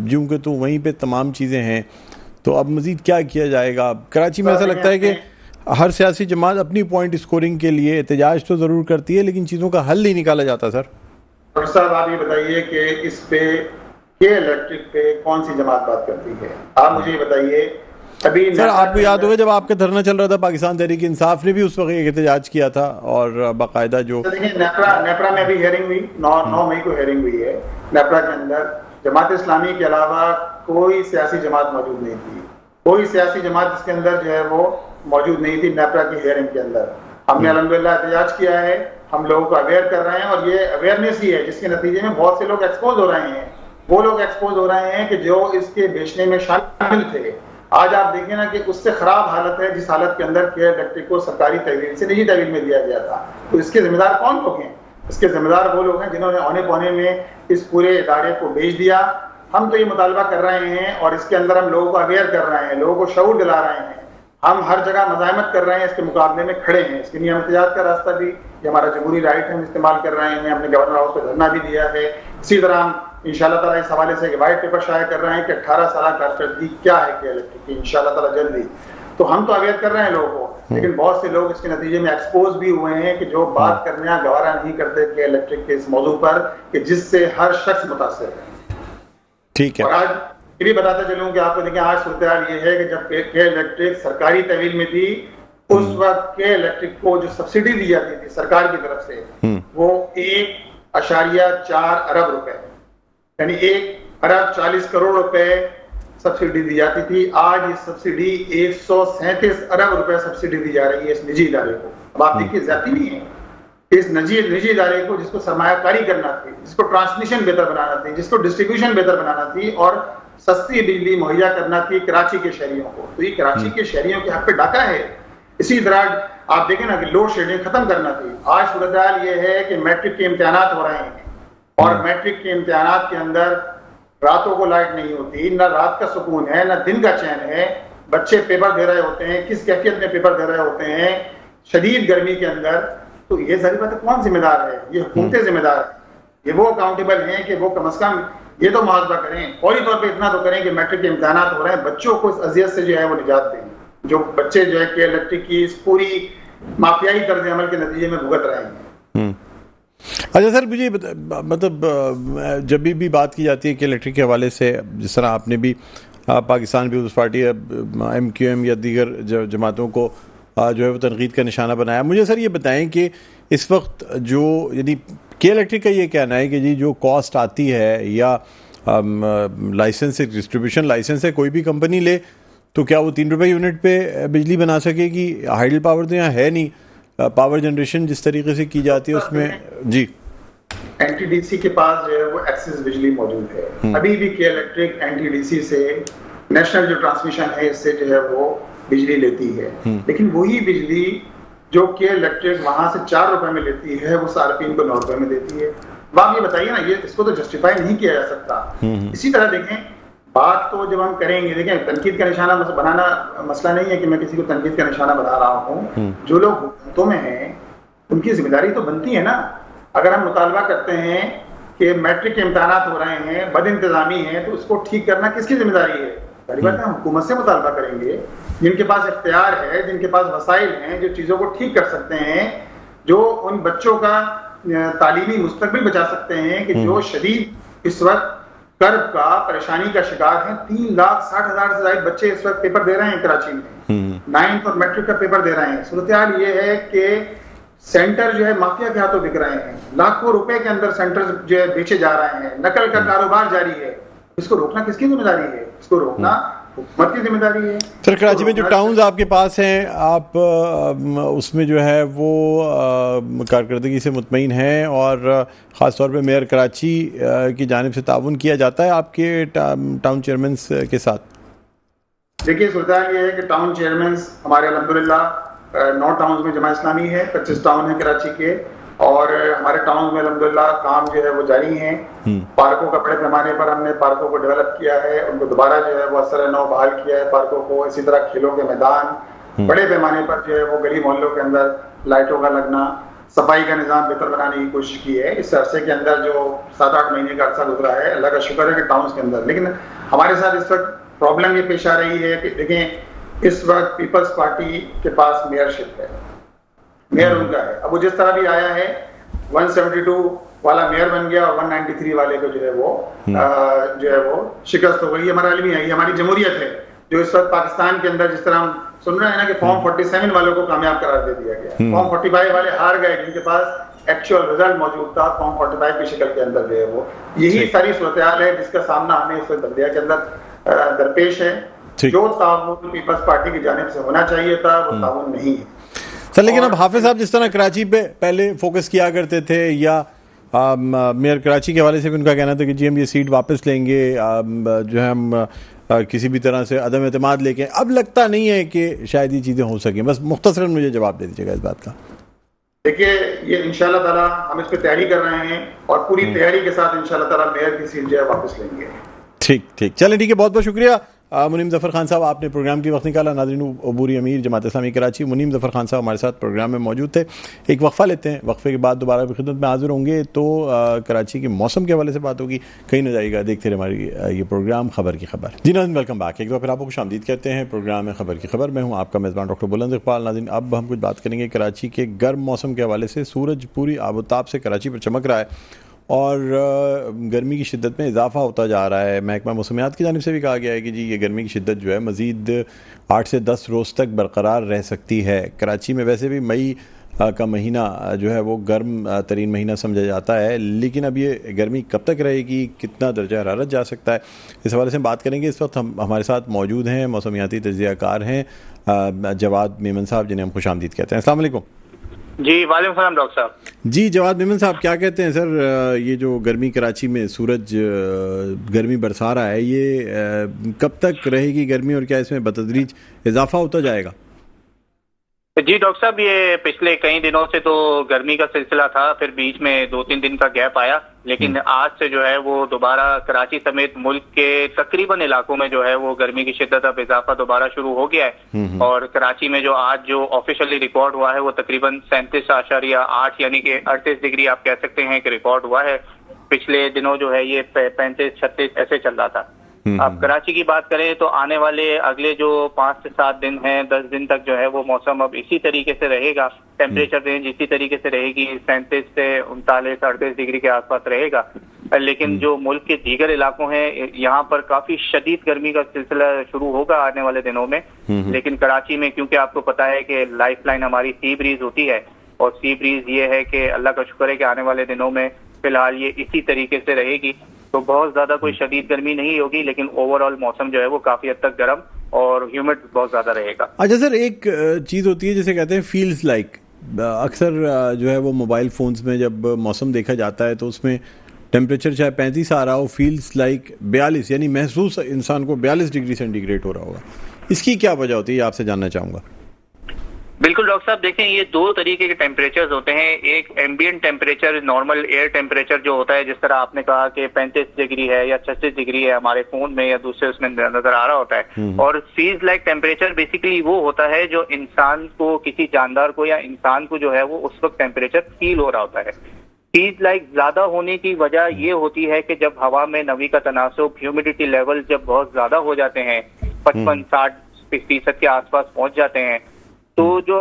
यूँ कि तो वहीं पे तमाम चीज़ें हैं, तो अब मज़ीद क्या किया जाएगा? कराची में ऐसा लगता है कि हर सियासी जमात अपनी पॉइंट स्कोरिंग के लिए एहतजाज तो ज़रूर करती है लेकिन चीज़ों का हल नहीं निकाला जाता। सर डॉक्टर साहब, आप ये बताइए कि इस पे के इलेक्ट्रिक पे कौन सी जमात बात करती है? आप मुझे ये बताइए। अभी सर आपको याद होगा जब आपका धरना चल रहा था, पाकिस्तान तहरीक इंसाफ ने भी उस वक्त एक एहतजाज किया था और बाकायदा जो देखिए नेपरा में अभी हेयरिंग हुई, 9 मई को हेयरिंग हुई है। नेपरा के अंदर जमात इस्लामी के अलावा कोई सियासी जमात मौजूद नहीं थी, कोई सियासी जमात इसके अंदर जो है वो मौजूद नहीं थी। नेपरा की हेयरिंग के अंदर हमने अल्हम्दुलिल्लाह एहतजाज किया है, हम लोगों को अवेयर कर रहे हैं और ये अवेयरनेस ही है जिसके नतीजे में बहुत से लोग एक्सपोज हो रहे हैं। वो लोग एक्सपोज हो रहे हैं कि जो इसके बेचने में शामिल थे। आज आप देखें ना कि उससे खराब हालत है जिस हालत के अंदर के इलेक्ट्रिक को सरकारी तहवील से निजी तहवील में दिया गया था। तो इसके जिम्मेदार कौन लोग हैं? इसके जिम्मेदार वो लोग हैं जिन्होंने औने पौने में इस पूरे इदारे को बेच दिया। हम तो ये मुतालबा कर रहे हैं और इसके अंदर हम लोगों को अवेयर कर रहे हैं, लोगों को शऊर दिला रहे हैं। हम हर जगह मज़ाहमत कर रहे हैं, इसके मुकाबले में खड़े हैं। इसके लिए हम एहतजाज का रास्ता भी, ये हमारा जमहूरी राइट हम इस्तेमाल कर रहे हैं। हमने गवर्नर हाउस पर धरना भी दिया है। इसी तरह हम इंशाअल्लाह ताला इस हवाले से वाइट पेपर शाया कर रहे हैं कि 18 साल कारकर्दगी क्या है के इलेक्ट्रिक की, इंशाअल्लाह ताला जल्दी। तो हम तो अवेयर कर रहे हैं लोगों को, लेकिन बहुत से लोग इसके नतीजे में एक्सपोज भी हुए हैं कि जो बात करने गवारा नहीं करते के इलेक्ट्रिक के इस मौजू पर कि जिससे हर शख्स मुतासर है। ठीक है। और आज ये भी बताता चलूं कि आपको देखें आज सूरत हाल ये है कि जब के इलेक्ट्रिक सरकारी तहवील में थी, उस वक्त के इलेक्ट्रिक को जो सब्सिडी दी जाती थी सरकार की तरफ से वो 1.4 अरब रुपए, यानी 1 अरब 40 करोड़ रुपए सब्सिडी दी जाती थी। आज ये सब्सिडी 137 अरब रुपए सब्सिडी दी जा रही है इस निजी इदारे को। अब आप देखिए ज्यादा नहीं है इस निजी इदारे को, जिसको सरमायाकारी करना थी, जिसको ट्रांसमिशन बेहतर बनाना थी, जिसको डिस्ट्रीब्यूशन बेहतर बनाना थी और सस्ती बिजली मुहैया करना थी कराची के शहरियों को। तो ये कराची के शहरियों के हक पे डाका है। इसी तरह आप देखें ना कि लोड शेडिंग खत्म करना थी। आज सूरत हाल ये है कि मैट्रिक के इम्तिहानात हो रहे हैं और मैट्रिक के इम्तिहानात के अंदर रातों को लाइट नहीं होती, न रात का सुकून है, न दिन का चैन है। बच्चे पेपर दे रहे होते हैं, किस कैफियत में पेपर दे रहे होते हैं, शदीद गर्मी के अंदर। तो ये सारी बातें कौन जिम्मेदार है? ये हुकूमतें जिम्मेदार है। ये वो अकाउंटेबल हैं कि वो कम अज कम ये तो मुआवजा करें, फौरी तौर पे इतना तो करें कि मैट्रिक के इम्तिहानात हो रहे हैं, बच्चों को इस अजियत से जो है वो निजात दें, जो बच्चे जो है कि इलेक्ट्रिक की इस पूरी माफियाई तर्ज अमल के नतीजे में भुगत रहे हैं। अच्छा सर, मुझे मतलब जब भी बात की जाती है कि इलेक्ट्रिक के हवाले से, जिस तरह आपने भी पाकिस्तान पीपल्स पार्टी MQM या दीगर जमातों को जो है वो तनकीद का निशाना बनाया, मुझे सर ये बताएं कि इस वक्त जो यानी के इलेक्ट्रिक का ये कहना है कि जी जो कॉस्ट आती है या लाइसेंस डिस्ट्रीब्यूशन लाइसेंस है कोई भी कंपनी ले तो क्या वो 3 रुपये यूनिट पे बिजली बना सकेगी? हाइडल पावर तो यहाँ है नहीं, पावर जनरेशन जिस तरीके से की जाती है उसमें जी NTDC के पास जो है वो एक्सेस बिजली मौजूद है। अभी भी के इलेक्ट्रिक NTDC से नेशनल जो ट्रांसमिशन है इससे जो है वो बिजली लेती है, लेकिन वही बिजली जो के इलेक्ट्रिक वहां से 4 रुपए में लेती है वो सार्फिन को 9 रुपए में देती है। अब आप ये बताइए ना, ये इसको तो जस्टिफाई नहीं किया जा सकता। इसी तरह देखें, बात तो जब हम करेंगे, देखें तनकीद का निशाना बनाना मसला नहीं है कि मैं किसी को तनकीद का निशाना बना रहा हूँ। जो लोग हुकूमतों में हैं उनकी जिम्मेदारी तो बनती है ना। अगर हम मुतालबा करते हैं कि मैट्रिक के इम्तिहानात हो रहे हैं, बद इंतजामी है, तो उसको ठीक करना किसकी जिम्मेदारी है? पहली बात हम हुकूमत से मुतालबा करेंगे, जिनके पास इख्तियार है, जिनके पास वसाइल हैं, जो चीज़ों को ठीक कर सकते हैं, जो उन बच्चों का तालीमी मुस्तकबिल बचा सकते हैं कि जो शदीद इस वक्त कर्ब का, परेशानी का शिकार हैं। 3,60,000 से ज्यादा बच्चे इस वक्त पेपर दे रहे हैं कराची में, 9th और मैट्रिक का पेपर दे रहे हैं। सूरत हाल ये है कि सेंटर जो है माफिया के हाथों बिक रहे हैं, लाखों रुपए के अंदर सेंटर जो है बेचे जा रहे हैं, नकल का कारोबार जारी है। इसको रोकना किसकी जिम्मेदारी है? इसको रोकना हुकूमत की जिम्मेदारी है। सर कराची में जो टाउन्स आपके पास हैं, आप उसमें जो है वो कारकर्दगी से मुतमईन हैं और ख़ास तौर पे मेयर कराची की जानिब से ताउन किया जाता है आपके टाउन चेयरमैन के साथ? देखिए सूरत ये है कि टाउन चेयरमैन हमारे अल्हम्दुलिल्लाह 9 टाउन में जमा इस्लामी है, 25 टाउन है कराची के, और हमारे टाउन में अल्हम्दुलिल्लाह काम जो है वो जारी है। पार्कों का बड़े पैमाने पर हमने पार्कों को डेवलप किया है, उनको दोबारा जो है वो असर नौ बहाल किया है पार्कों को। इसी तरह खेलों के मैदान बड़े पैमाने पर जो है वो गली मोहल्लों के अंदर लाइटों का लगना, सफाई का निजाम बेहतर बनाने की कोशिश की है। इस अरसे के अंदर जो 7-8 महीने का अरसा गुजरा है, अल्लाह का शुक्र है कि टाउन के अंदर। लेकिन हमारे साथ इस वक्त प्रॉब्लम ये पेश आ रही है कि देखें इस वक्त पीपल्स पार्टी के पास मेयरशिप है, मेयर उनका है। अब वो जिस तरह भी आया है 172 वाला मेयर बन गया और 193 वाले को जो है वो शिकस्त हो गई। हमारा आलमी है, ये हमारी जमहूरियत है जो इस वक्त पाकिस्तान के अंदर जिस तरह हम सुन रहे हैं ना कि फॉर्म 47 वालों को कामयाब करार दे दिया गया, फॉर्म 45 वाले हार गए जिनके पास एक्चुअल रिजल्ट मौजूद था फॉर्म 45 की शक्ल के अंदर जो है वो। यही सारी सूरत हाल है जिसका सामना हमें इस बल्दिया के अंदर दरपेश है। जो ताउन पीपल्स पार्टी की जानिब से होना चाहिए था वो ताउन नहीं है सर। लेकिन अब हाफिज साहब जिस तरह कराची पे पहले फोकस किया करते थे, या मेयर कराची के हवाले से भी उनका कहना था कि जी हम ये सीट वापस लेंगे, जो है हम किसी भी तरह से अदम एतमाद लेके, अब लगता नहीं है कि शायद ये चीज़ें हो सकें। बस मुख्तसरन मुझे जवाब दे दीजिएगा इस बात का। देखिए ये इंशाल्लाह ताला हम इस पर तैयारी कर रहे हैं और पूरी तैयारी के साथ इंशाल्लाह ताला मेयर की सीट जो है वापस लेंगे। ठीक, चलें ठीक है, बहुत बहुत शुक्रिया मुनीम ज़फ़र खान साहब, आपने प्रोग्राम की वक्त निकाला। नाज़रीन, अबूरी अमीर जमात इस्लामी कराची मुनीम ज़फ़र खान साहब हमारे साथ प्रोग्राम में मौजूद थे। एक वक्फ़ा लेते हैं, वक्फ़े के बाद दोबारा खिदमत में हाजिर होंगे। तो कराची के मौसम के हवाले से बात होगी, कहीं न जाइएगा, देखते रहे हमारी ये प्रोग्राम खबर की खबर। जी नाज़रीन, वेलकम बैक। एक बार फिर आपको खुशामदीद कहते हैं प्रोग्राम में खबर की खबर। मैं हूँ आपका मेज़बान डॉक्टर बुलंद इकबाल। नाज़रीन, अब हम कुछ बात करेंगे कराची के गर्म मौसम के हवाले से। सूरज पूरी आबोताब से कराची पर चमक रहा है और गर्मी की शिद्दत में इजाफा होता जा रहा है। महकमा मौसमियात की जानिब से भी कहा गया है कि जी ये गर्मी की शिद्दत जो है मज़ीद 8 से 10 रोज़ तक बरकरार रह सकती है। कराची में वैसे भी मई का महीना जो है वो गर्म तरीन महीना समझा जाता है, लेकिन अब ये गर्मी कब तक रहेगी, कितना दर्जा हरारत जा सकता है, इस हवाले से बात करेंगे। इस वक्त हमारे साथ मौजूद हैं मौसमियाती तज्ज़ियाकार हैं जवाद मेमन साहब, जिन्हें हम खुशामदीद कहते हैं। अस्सलाम वालेकुम। जी वालेकुम सलाम डॉक्टर साहब। जी जवाद मेमन साहब, क्या कहते हैं सर, ये जो गर्मी कराची में सूरज गर्मी बरसा रहा है, ये कब तक रहेगी गर्मी और क्या इसमें बतदरीज इजाफा होता जाएगा? जी डॉक्टर साहब, ये पिछले कई दिनों से तो गर्मी का सिलसिला था, फिर बीच में 2-3 दिन का गैप आया, लेकिन आज से जो है वो दोबारा कराची समेत मुल्क के तकरीबन इलाकों में जो है वो गर्मी की शिद्दत अब इजाफा दोबारा शुरू हो गया है। और कराची में जो आज जो ऑफिशियली रिकॉर्ड हुआ है वो तकरीबन 37.8 यानी कि 38 डिग्री आप कह सकते हैं कि रिकॉर्ड हुआ है। पिछले दिनों जो है ये 35-36 ऐसे चल रहा था। अब कराची की बात करें तो आने वाले अगले जो 5 से 7 दिन हैं, 10 दिन तक जो है वो मौसम अब इसी तरीके से रहेगा। टेम्परेचर रेंज इसी तरीके से रहेगी, 37 से 39-38 डिग्री के आसपास रहेगा। लेकिन जो मुल्क के दीगर इलाकों हैं यहाँ पर काफी शदीद गर्मी का सिलसिला शुरू होगा आने वाले दिनों में। लेकिन कराची में क्योंकि आपको पता है कि लाइफ लाइन हमारी सी ब्रीज होती है, और सी ब्रीज ये है कि अल्लाह का शुक्र है कि आने वाले दिनों में फिलहाल ये इसी तरीके से रहेगी, तो बहुत ज्यादा कोई शदीद गर्मी नहीं होगी, लेकिन ओवरऑल मौसम जो है वो काफी हद तक गर्म और ह्यूमिड बहुत ज्यादा रहेगा। अच्छा सर, एक चीज होती है जिसे कहते हैं फील्स लाइक, अक्सर जो है वो मोबाइल फोन्स में जब मौसम देखा जाता है तो उसमें टेम्परेचर चाहे 35 आ रहा हो, फील्स लाइक 42, यानी महसूस इंसान को 42 डिग्री सेंटीग्रेड हो रहा होगा। इसकी क्या वजह होती है, आपसे जानना चाहूंगा। बिल्कुल डॉक्टर साहब, देखें ये 2 तरीके के टेम्परेचर्स होते हैं। एक ambient temperature, normal air temperature जो होता है, जिस तरह आपने कहा कि 35 डिग्री है या 36 डिग्री है हमारे फोन में या दूसरे उसमें नजर आ रहा होता है। और फील्स लाइक टेम्परेचर बेसिकली वो होता है जो इंसान को, किसी जानदार को या इंसान को जो है वो उस वक्त टेम्परेचर फील हो रहा होता है। फील्स लाइक ज्यादा होने की वजह ये होती है कि जब हवा में नमी का तनासुब, ह्यूमिडिटी लेवल जब बहुत ज्यादा हो जाते हैं, 55-60% के आसपास पहुंच जाते हैं, तो जो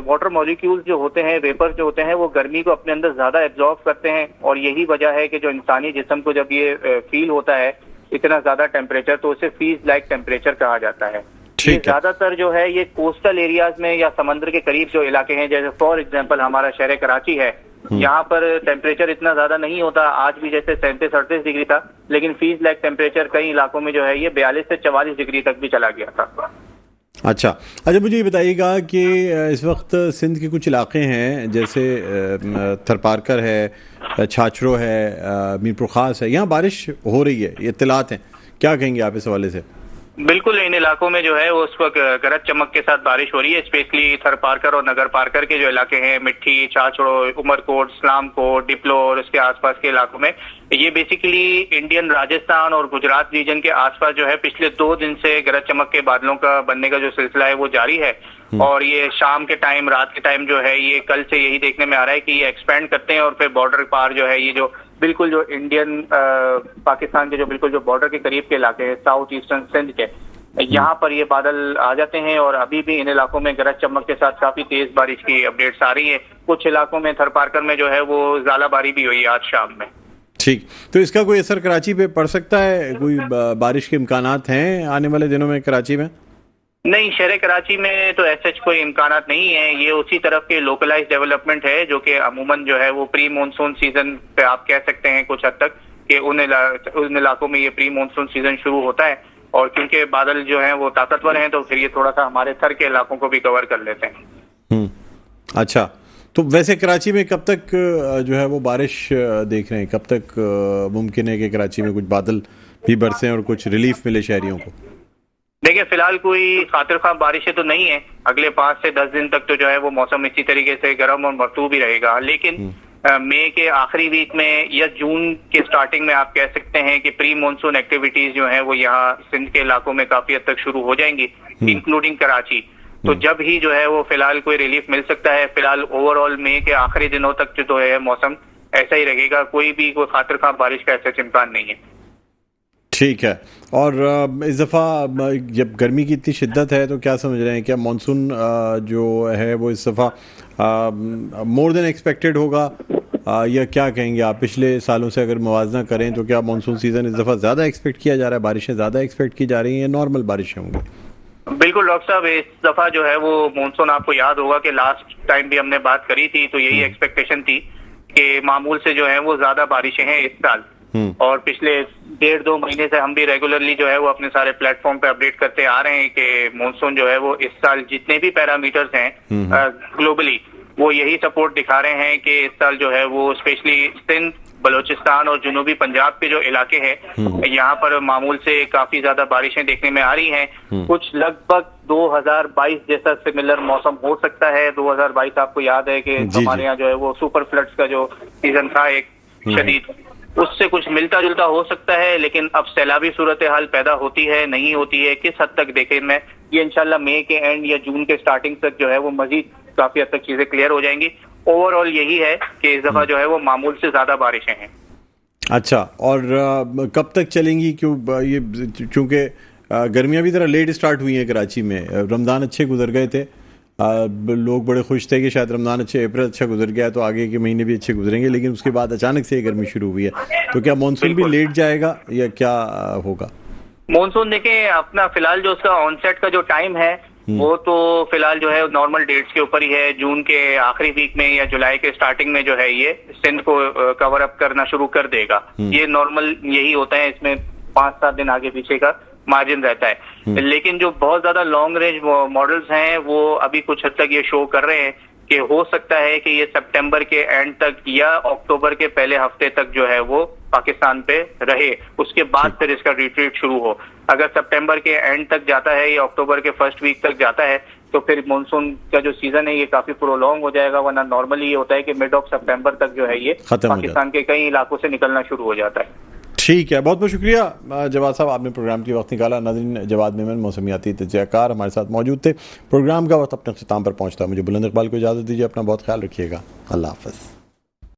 वाटर मॉलिक्यूल्स जो होते हैं, वेपर जो होते हैं, वो गर्मी को अपने अंदर ज्यादा एब्जॉर्ब करते हैं। और यही वजह है कि जो इंसानी जिस्म को जब ये फील होता है इतना ज्यादा टेम्परेचर, तो उसे फील्स लाइक टेम्परेचर कहा जाता है। ये ज्यादातर जो है ये कोस्टल एरियाज में या समंदर के करीब जो इलाके हैं, जैसे फॉर एग्जांपल हमारा शहर कराची है, यहाँ पर टेम्परेचर इतना ज्यादा नहीं होता, आज भी जैसे 37-38 डिग्री था, लेकिन फीस लैक टेम्परेचर कई इलाकों में जो है ये 42 से 44 डिग्री तक भी चला गया था। अच्छा, मुझे ये बताइएगा कि इस वक्त सिंध के कुछ इलाके हैं जैसे थरपारकर है, छाछरो है, मीरपुर खास है, यहाँ बारिश हो रही है, ये इत्तलात हैं, क्या कहेंगे आप इस हवाले से? बिल्कुल, इन इलाकों में जो है वो उस वक्त गरज चमक के साथ बारिश हो रही है, स्पेशली थरपारकर और नगर पारकर के जो इलाके हैं, मिट्टी, छाछड़ो, उमरकोट, इस्लामकोट, डिप्लो और उसके आसपास के इलाकों में, ये बेसिकली इंडियन राजस्थान और गुजरात रीजन के आसपास जो है पिछले 2 दिन से गरज चमक के बादलों का बनने का जो सिलसिला है वो जारी है। और ये शाम के टाइम, रात के टाइम जो है ये कल से यही देखने में आ रहा है कि ये एक्सपेंड करते हैं और फिर बॉर्डर पार जो है ये जो बिल्कुल जो इंडियन पाकिस्तान के जो बिल्कुल जो बॉर्डर के करीब के इलाके हैं, साउथ ईस्टर्न सिंध के, यहाँ पर ये बादल आ जाते हैं और अभी भी इन इलाकों में गरज चमक के साथ काफी तेज बारिश की अपडेट्स आ रही है। कुछ इलाकों में थरपारकर में जो है वो ज़ालाबारी भी हुई आज शाम में। ठीक, तो इसका कोई असर कराची पे पड़ सकता है? कोई बारिश के इम्कानात हैं आने वाले दिनों में कराची में? नहीं, शहर कराची में तो ऐसे कोई इम्कानात नहीं है। ये उसी तरफ के लोकलाइज डेवलपमेंट है जो कि अमूमन जो है वो प्री मानसून सीजन पे आप कह सकते हैं कुछ हद तक कि उन इलाकों में ये प्री मानसून सीजन शुरू होता है और क्योंकि बादल जो हैं वो ताकतवर हैं तो फिर ये थोड़ा सा हमारे थर के इलाकों को भी कवर कर लेते हैं। अच्छा, तो वैसे कराची में कब तक जो है वो बारिश देख रहे हैं? कब तक मुमकिन है कि कराची में कुछ बादल भी बरसें और कुछ रिलीफ मिले शहरियों को? देखिए, फिलहाल कोई खातिर ख्वाह बारिशें तो नहीं है। अगले 5 से 10 दिन तक तो जो है वो मौसम इसी तरीके से गर्म और मरतूब ही रहेगा, लेकिन मई के आखिरी वीक में या जून के स्टार्टिंग में आप कह सकते हैं कि प्री मानसून एक्टिविटीज जो है वो यहाँ सिंध के इलाकों में काफी हद तक शुरू हो जाएंगी, इंक्लूडिंग कराची। तो जब ही जो है वो फिलहाल कोई रिलीफ मिल सकता है। फिलहाल ओवरऑल मई के आखिरी दिनों तक जो है मौसम ऐसा ही रहेगा, कोई खातिर ख्वाह बारिश का ऐसा इम्कान नहीं है। ठीक है, और इस दफ़ा जब गर्मी की इतनी शिद्दत है तो क्या समझ रहे हैं, क्या मानसून जो है वो इस दफ़ा मोर देन एक्सपेक्टेड होगा या क्या कहेंगे आप? पिछले सालों से अगर मुवाजना करें तो क्या मानसून सीज़न इस दफ़ा ज़्यादा एक्सपेक्ट किया जा रहा है, बारिशें ज़्यादा एक्सपेक्ट की जा रही हैं या नॉर्मल बारिशें होंगी? बिल्कुल डॉक्टर साहब, इस दफ़ा जो है वो मानसून, आपको याद होगा कि लास्ट टाइम भी हमने बात करी थी तो यही एक्सपेक्टेशन थी कि मामूल से जो है वो ज़्यादा बारिशें हैं इस साल। और पिछले 1.5-2 महीने से हम भी रेगुलरली जो है वो अपने सारे प्लेटफॉर्म पे अपडेट करते आ रहे हैं कि मानसून जो है वो इस साल जितने भी पैरामीटर्स हैं ग्लोबली वो यही सपोर्ट दिखा रहे हैं कि इस साल जो है वो स्पेशली सिंध, बलोचिस्तान और जुनूबी पंजाब के जो इलाके हैं यहाँ पर मामूल से काफी ज्यादा बारिशें देखने में आ रही हैं। कुछ लगभग 2022 जैसा सिमिलर मौसम हो सकता है। 2022 आपको याद है कि हमारे यहाँ जो है वो सुपर फ्लड्स का जो सीजन था एक शदीद, उससे कुछ मिलता जुलता हो सकता है, लेकिन अब सैलाबी सूरत हाल पैदा होती है नहीं होती है, किस हद तक देखें मैं ये इंशाल्लाह मई के एंड या जून के स्टार्टिंग तक जो है वो मजीद काफी हद तक चीजें क्लियर हो जाएंगी। ओवरऑल यही है कि इस दफा जो है वो मामूल से ज्यादा बारिशें हैं। अच्छा, और कब तक चलेंगी? क्यों ये चूंकि गर्मियां भी जरा लेट स्टार्ट हुई हैं कराची में, रमजान अच्छे गुजर गए थे, लोग बड़े खुश थे कि शायद रमजान अप्रैल अच्छा गुजर गया है तो आगे के महीने भी अच्छे गुजरेंगे, लेकिन उसके बाद अचानक से गर्मी शुरू हुई है, तो क्या मानसून भी लेट जाएगा या क्या होगा? मानसून देखें अपना फिलहाल जो उसका ऑनसेट का जो टाइम है वो तो फिलहाल जो है नॉर्मल डेट्स के ऊपर ही है। जून के आखिरी वीक में या जुलाई के स्टार्टिंग में जो है ये सिंध को कवर अप करना शुरू कर देगा। ये नॉर्मल यही होता है, इसमें 5-7 दिन आगे पीछे का मार्जिन रहता है। लेकिन जो बहुत ज्यादा लॉन्ग रेंज मॉडल्स हैं वो अभी कुछ हद तक ये शो कर रहे हैं कि हो सकता है कि ये सितंबर के एंड तक या अक्टूबर के पहले हफ्ते तक जो है वो पाकिस्तान पे रहे, उसके बाद फिर इसका रिट्रीट शुरू हो। अगर सितंबर के एंड तक जाता है या अक्टूबर के फर्स्ट वीक तक जाता है तो फिर मानसून का जो सीजन है ये काफी प्रोलॉन्ग हो जाएगा, वरना नॉर्मली ये होता है कि मिड ऑफ सितंबर तक जो है ये पाकिस्तान के कई इलाकों से निकलना शुरू हो जाता है। ठीक है, बहुत बहुत शुक्रिया जवाद साहब, आपने प्रोग्राम के वक्त निकाला। नाज़रीन, जवाद मेमन मौसमियाती तजज़ियाकार हमारे साथ मौजूद थे। प्रोग्राम का वक्त अपने अख्ताम पर पहुंचता है। मुझे बुलंद इकबाल को इजाज़त दीजिए, अपना बहुत ख्याल रखिएगा। अल्लाह हाफ़िज़।